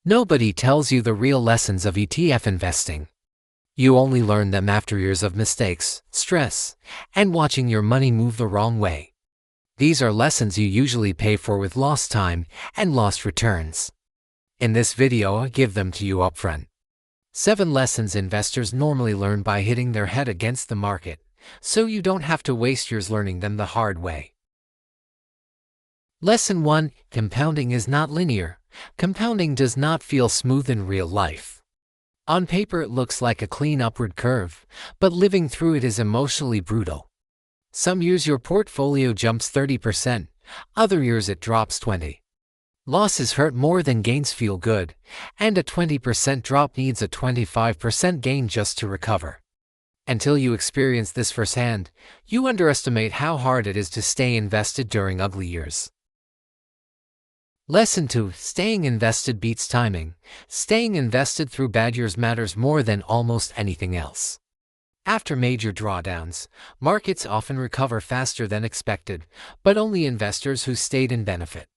Nobody tells you the real lessons of ETF investing. You only learn them after years of mistakes, stress, and watching your money move the wrong way. These are lessons you usually pay for with lost time and lost returns. In this video, I give them to you upfront. 7 lessons investors normally learn by hitting their head against the market, so you don't have to waste years learning them the hard way. Lesson 1: Compounding is not linear. Compounding does not feel smooth in real life. On paper it looks like a clean upward curve, but living through it is emotionally brutal. Some years your portfolio jumps 30%, other years it drops 20%. Losses hurt more than gains feel good, and a 20% drop needs a 25% gain just to recover. Until you experience this firsthand, you underestimate how hard it is to stay invested during ugly years. Lesson 2: Staying invested beats timing. Staying invested through bad years matters more than almost anything else. After major drawdowns, markets often recover faster than expected, but only investors who stayed in benefit.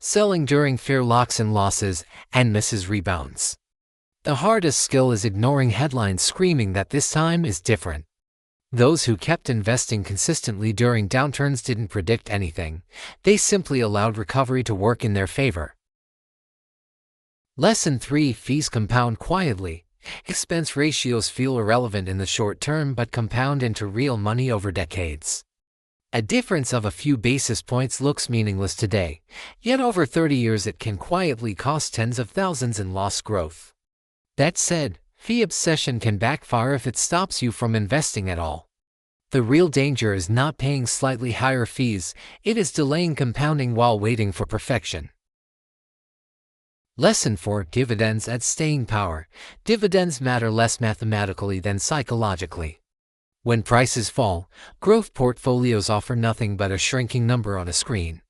Selling during fear locks in losses and misses rebounds. The hardest skill is ignoring headlines screaming that this time is different. Those who kept investing consistently during downturns didn't predict anything, they simply allowed recovery to work in their favor. Lesson 3: Fees compound quietly. Expense ratios feel irrelevant in the short term but compound into real money over decades. A difference of a few basis points looks meaningless today, yet over 30 years it can quietly cost tens of thousands in lost growth. That said, fee obsession can backfire if it stops you from investing at all. The real danger is not paying slightly higher fees, it is delaying compounding while waiting for perfection. Lesson 4: Dividends add staying power. Dividends matter less mathematically than psychologically. When prices fall, growth portfolios offer nothing but a shrinking number on a screen.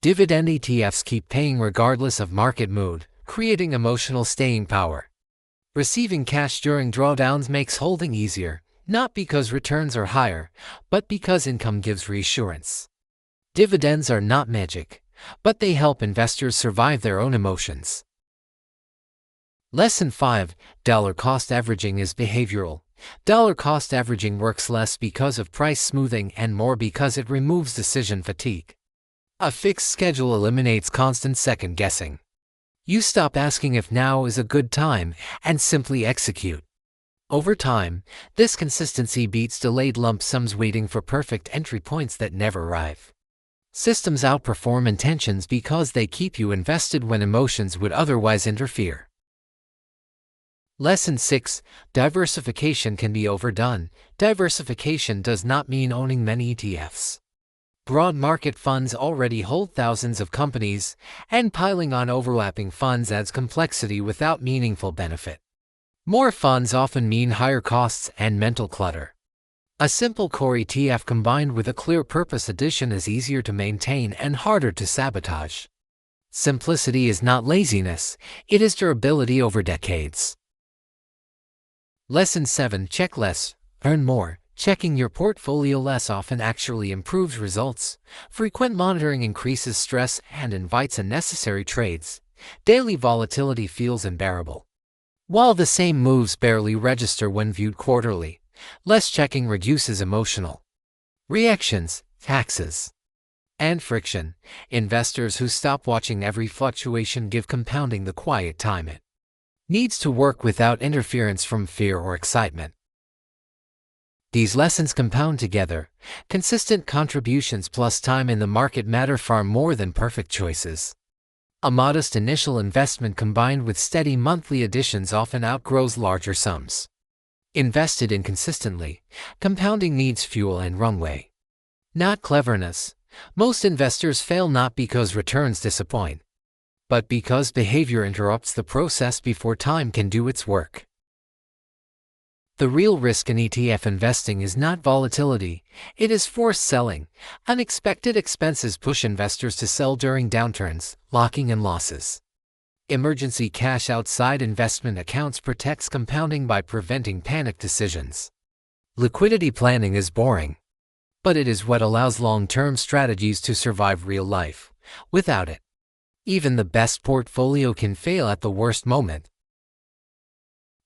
Dividend ETFs keep paying regardless of market mood, creating emotional staying power. Receiving cash during drawdowns makes holding easier, not because returns are higher, but because income gives reassurance. Dividends are not magic, but they help investors survive their own emotions. Lesson 5: Dollar cost averaging is behavioral. Dollar cost averaging works less because of price smoothing and more because it removes decision fatigue. A fixed schedule eliminates constant second guessing. You stop asking if now is a good time and simply execute. Over time, this consistency beats delayed lump sums waiting for perfect entry points that never arrive. Systems outperform intentions because they keep you invested when emotions would otherwise interfere. Lesson 6: Diversification can be overdone. Diversification does not mean owning many ETFs. Broad market funds already hold thousands of companies, and piling on overlapping funds adds complexity without meaningful benefit. More funds often mean higher costs and mental clutter. A simple core ETF combined with a clear purpose addition is easier to maintain and harder to sabotage. Simplicity is not laziness, it is durability over decades. Lesson 7: Check less, earn more. Checking your portfolio less often actually improves results. Frequent monitoring increases stress and invites unnecessary trades. Daily volatility feels unbearable. While the same moves barely register when viewed quarterly, less checking reduces emotional reactions, taxes, and friction. Investors who stop watching every fluctuation give compounding the quiet time it needs to work without interference from fear or excitement. These lessons compound together. Consistent contributions plus time in the market matter far more than perfect choices. A modest initial investment combined with steady monthly additions often outgrows larger sums. Invested inconsistently, compounding needs fuel and runway, not cleverness. Most investors fail not because returns disappoint, but because behavior interrupts the process before time can do its work. The real risk in ETF investing is not volatility, it is forced selling. Unexpected expenses push investors to sell during downturns, locking in losses. Emergency cash outside investment accounts protects compounding by preventing panic decisions. Liquidity planning is boring, but it is what allows long-term strategies to survive real life. Without it, Even the best portfolio can fail at the worst moment.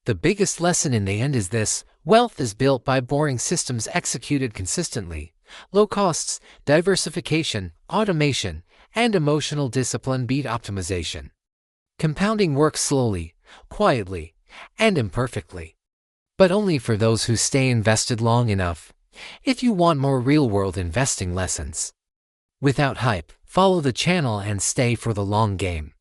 The biggest lesson in the end is this: wealth is built by boring systems executed consistently. Low costs, diversification, automation, and emotional discipline beat optimization. Compounding works slowly, quietly, and imperfectly, but only for those who stay invested long enough. If you want more real-world investing lessons without hype, follow the channel and stay for the long game.